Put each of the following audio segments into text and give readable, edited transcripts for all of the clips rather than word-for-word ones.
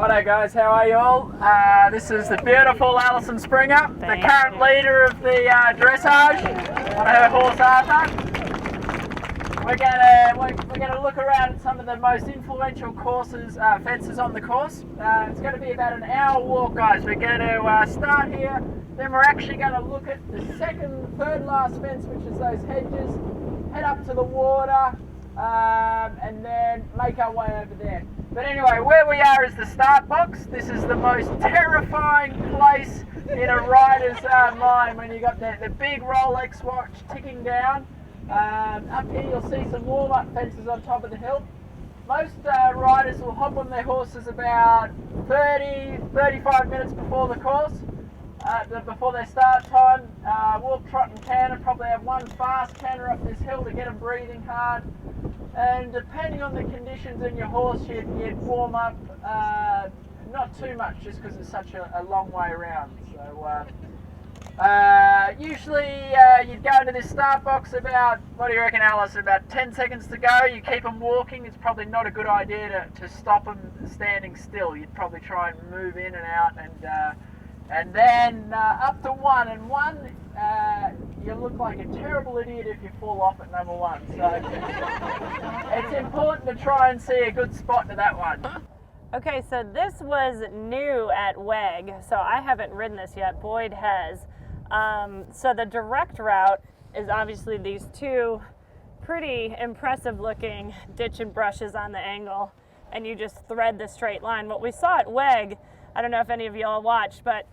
Righto guys, how are you all? This is the beautiful Allison Springer, the current leader of the dressage on her horse Arthur. We're gonna look around at some of the most influential fences on the course. It's going to be about an hour walk, guys. We're going to start here, then we're actually going to look at the third last fence, which is those hedges, head up to the water, and then make our way over there. But anyway, where we are is the start box. This is the most terrifying place in a rider's mind when you got the big Rolex watch ticking down. Up here you'll see some warm-up fences on top of the hill. Most riders will hop on their horses about 30-35 minutes before the course, before their start time. Walk, trot and canter, probably have one fast canter up this hill to get them breathing hard. And depending on the conditions in your horse, you'd warm up not too much, just because it's such a long way around. So usually you'd go into this start box about, what do you reckon, Alice, about 10 seconds to go. You keep them walking. It's probably not a good idea to stop them standing still. You'd probably try and move in and out, and then up to 1 and 1. You look like a terrible idiot if you fall off at number 1. So it's important to try and see a good spot to that one. Okay, so this was new at WEG, so I haven't ridden this yet. Boyd has. So the direct route is obviously these two pretty impressive looking ditch and brushes on the angle, and you just thread the straight line. What we saw at WEG, I don't know if any of y'all watched, but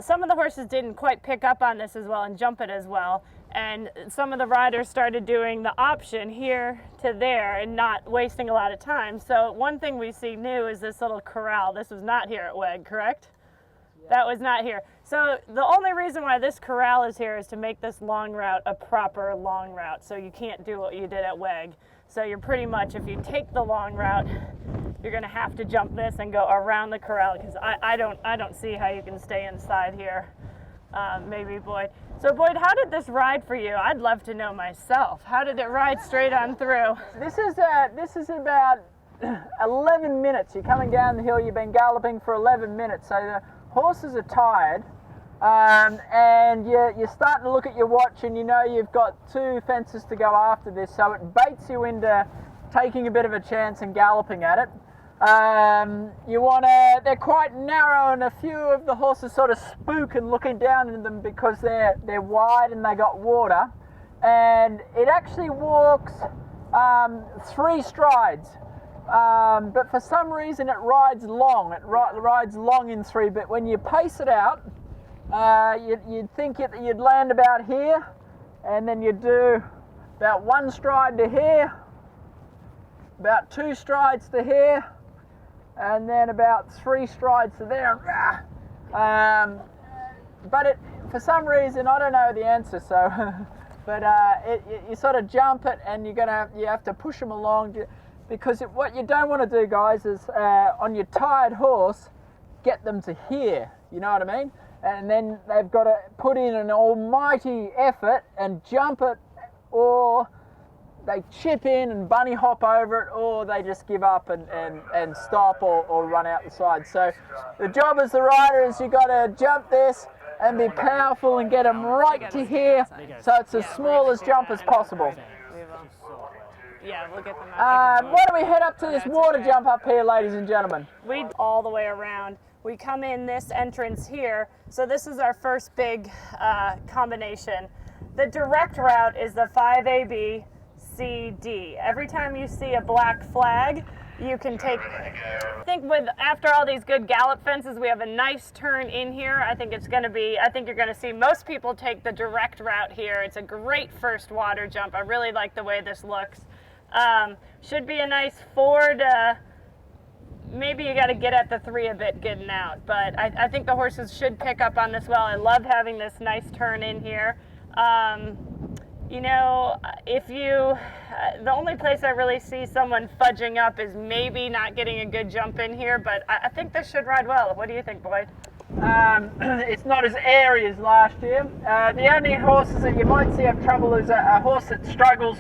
some of the horses didn't quite pick up on this as well and jump it as well, and some of the riders started doing the option here to there and not wasting a lot of time. So one thing we see new is this little corral. This was not here at WEG, correct? Yeah. That was not here. So the only reason why this corral is here is to make this long route a proper long route, so you can't do what you did at WEG. So you're pretty much, if you take the long route, you're going to have to jump this and go around the corral, because I don't see how you can stay inside here. Maybe Boyd. So Boyd, how did this ride for you? I'd love to know myself. How did it ride straight on through? This is about 11 minutes. You're coming down the hill. You've been galloping for 11 minutes, so the horses are tired, and you're starting to look at your watch, and you know you've got 2 fences to go after this, so it baits you into taking a bit of a chance and galloping at it. They're quite narrow, and a few of the horses sort of spook and looking down into them because they're wide and they got water. And it actually walks 3 strides, but for some reason it rides long. It rides long in 3, but when you pace it out, you'd think you'd land about here, and then you'd do about 1 stride to here, about 2 strides to here, and then about 3 strides to there. But for some reason, I don't know the answer, so but you sort of jump it, and you have to push them along, because what you don't want to do, guys, is on your tired horse, get them to here, you know what I mean? And then they've got to put in an almighty effort and jump it, or they chip in and bunny hop over it, or they just give up and stop or run out the side. So the job as the rider is you've got to jump this and be powerful and get them right to here, so it's as small as jump as possible. Yeah, we'll get them out. Why don't we head up to this water jump up here, ladies and gentlemen? We all the way around. We come in this entrance here, so this is our first big combination. The direct route is the 5AB CD. Every time you see a black flag, you can take. I think after all these good gallop fences, we have a nice turn in here. I think you're going to see most people take the direct route here. It's a great first water jump. I really like the way this looks. Should be a nice 4 to, maybe you got to get at the 3 a bit getting out, but I think the horses should pick up on this well. I love having this nice turn in here. You know, the only place I really see someone fudging up is maybe not getting a good jump in here, but I think this should ride well. What do you think, Boyd? It's not as airy as last year. The only horses that you might see have trouble is a horse that struggles,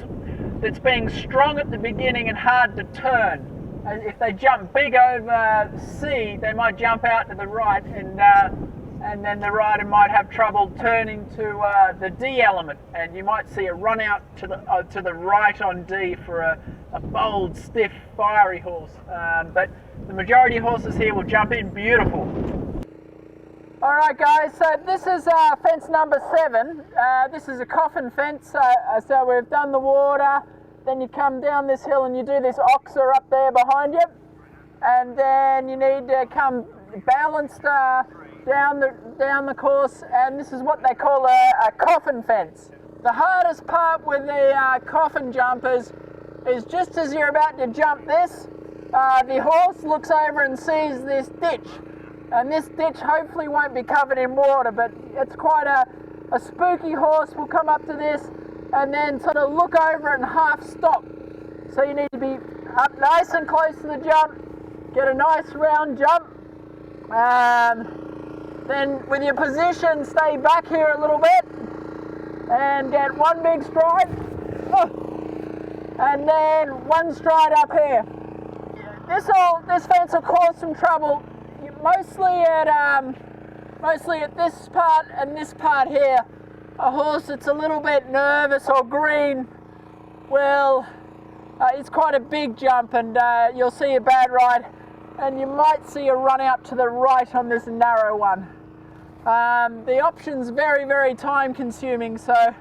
that's being strong at the beginning and hard to turn. if they jump big over C, they might jump out to the right, and then the rider might have trouble turning to the D element, and you might see a run out to the right on D for a bold, stiff, fiery horse. But the majority of horses here will jump in beautiful. All right, guys, so this is fence number 7. This is a Coffin Fence. So we've done the water, then you come down this hill and you do this oxer up there behind you, and then you need to come balanced down the course, and this is what they call a Coffin Fence. The hardest part with the coffin jumpers is just as you're about to jump this, the horse looks over and sees this ditch. And this ditch hopefully won't be covered in water, but it's quite a spooky horse. Will come up to this and then sort of look over and half stop. So you need to be up nice and close to the jump, get a nice round jump. Then with your position, stay back here a little bit and get one big stride. And then one stride up here. This fence will cause some trouble. Mostly at this part and this part here. A horse that's a little bit nervous or green will, it's quite a big jump, and you'll see a bad ride, and you might see a run out to the right on this narrow one. The option's very, very time consuming, so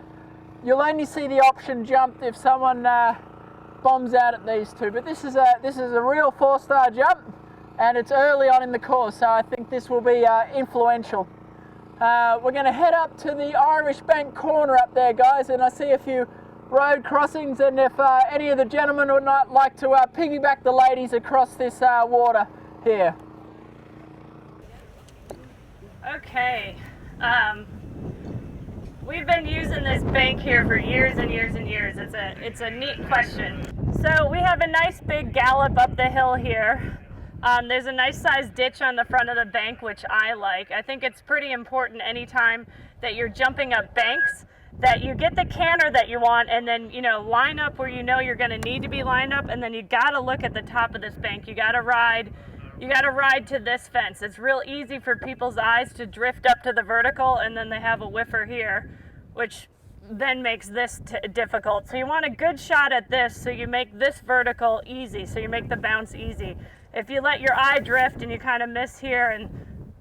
you'll only see the option jumped if someone bombs out at these two. But this is a real 4-star jump. And it's early on in the course, so I think this will be influential. We're going to head up to the Irish Bank corner up there, guys, and I see a few road crossings, and if any of the gentlemen would not like to piggyback the ladies across this water here. Okay, we've been using this bank here for years and years and years. It's a neat question. So we have a nice big gallop up the hill here. There's a nice sized ditch on the front of the bank, which I like. I think it's pretty important anytime that you're jumping up banks that you get the canter that you want, and then, you know, line up where you know you're going to need to be lined up, and then you got to look at the top of this bank. You got to ride to this fence. It's real easy for people's eyes to drift up to the vertical, and then they have a whiffer here, which then makes this difficult. So you want a good shot at this, so you make this vertical easy, so you make the bounce easy. If you let your eye drift and you kind of miss here and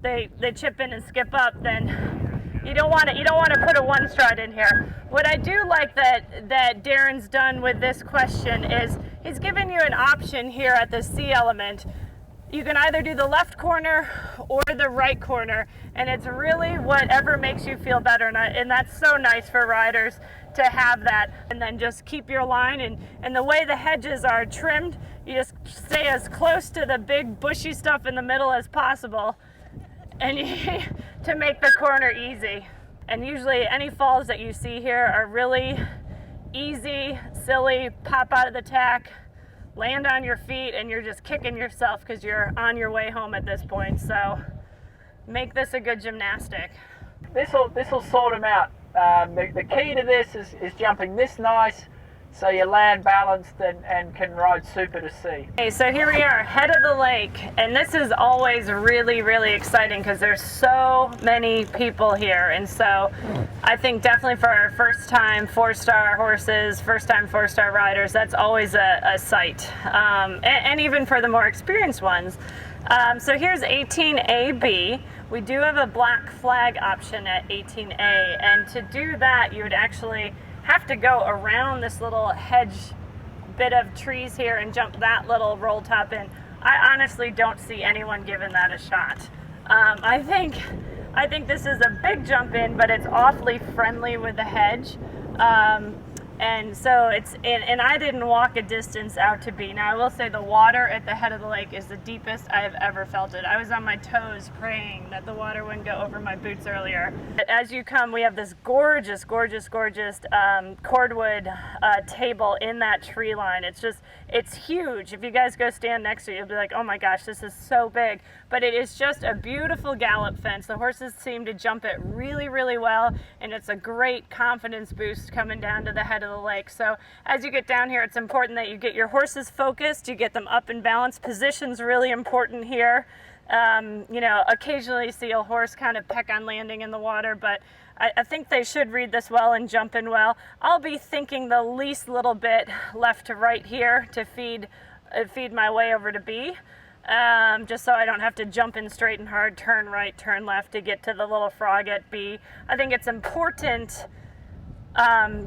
they chip in and skip up, then you don't want to put a one stride in here. What I do like that Darren's done with this question is he's given you an option here at the C element. You can either do the left corner or the right corner, and it's really whatever makes you feel better, and that's so nice for riders to have that. And then just keep your line, and the way the hedges are trimmed, you just stay as close to the big bushy stuff in the middle as possible, and to make the corner easy. And usually any falls that you see here are really easy, silly, pop out of the tack, land on your feet, and you're just kicking yourself because you're on your way home at this point. So make this a good gymnastic. This'll sort them out. The key to this is jumping this nice, so you land balanced and can ride super to C. Okay, so here we are, head of the lake, and this is always really, really exciting because there's so many people here, and so I think definitely for our first time 4-star horses, first time 4-star riders, that's always a sight, and even for the more experienced ones. So here's 18AB. We do have a black flag option at 18A, and to do that you would actually have to go around this little hedge bit of trees here and jump that little roll top in. I honestly don't see anyone giving that a shot. I think this is a big jump in, but it's awfully friendly with the hedge. And so and I didn't walk a distance out to B. Now I will say the water at the head of the lake is the deepest I have ever felt it. I was on my toes praying that the water wouldn't go over my boots earlier. But as you come, we have this gorgeous, gorgeous, gorgeous cordwood table in that tree line. It's huge. If you guys go stand next to it, you'll be like, oh my gosh, this is so big. But it is just a beautiful gallop fence. The horses seem to jump it really, really well, and it's a great confidence boost coming down to the head of the lake. So as you get down here, it's important that you get your horses focused, you get them up in balance. Position's really important here. You know, occasionally you see a horse kind of peck on landing in the water, but I think they should read this well and jump in well. I'll be thinking the least little bit left to right here to feed my way over to B, just so I don't have to jump in straight and hard, turn right, turn left to get to the little frog at B. I think it's important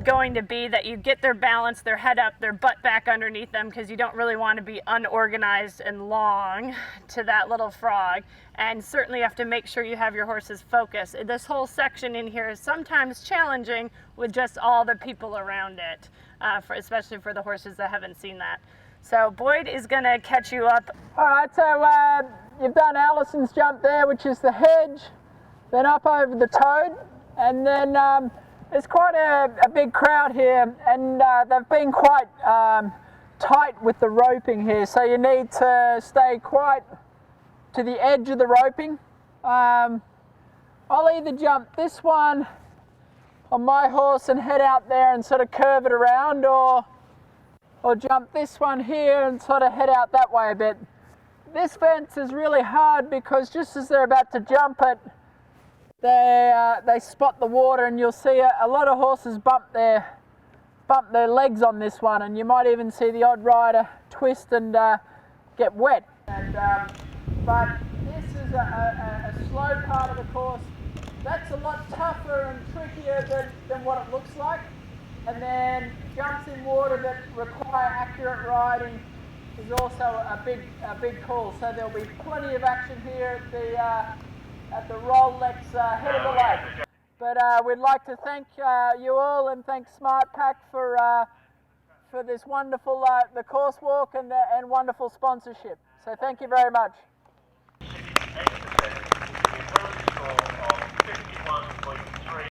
going to B that you get their balance, their head up, their butt back underneath them, because you don't really want to be unorganized and long to that little frog. And certainly you have to make sure you have your horses focused. This whole section in here is sometimes challenging with just all the people around it, especially for the horses that haven't seen that. So Boyd is going to catch you up. All right, so you've done Allison's jump there, which is the hedge, then up over the toad, and then there's quite a big crowd here, and they've been quite tight with the roping here, so you need to stay quite to the edge of the roping. I'll either jump this one on my horse and head out there and sort of curve it around, or jump this one here and sort of head out that way a bit. This fence is really hard because just as they're about to jump it, they spot the water, and you'll see a lot of horses bump their legs on this one, and you might even see the odd rider twist and get wet. But this is a slow part of the course. That's a lot tougher and trickier than what it looks like. And then jumps in water that require accurate riding is also a big call. So there'll be plenty of action here at the Rolex head of the lake. But we'd like to thank you all, and thank SmartPak for this wonderful the course walk and wonderful sponsorship. So thank you very much.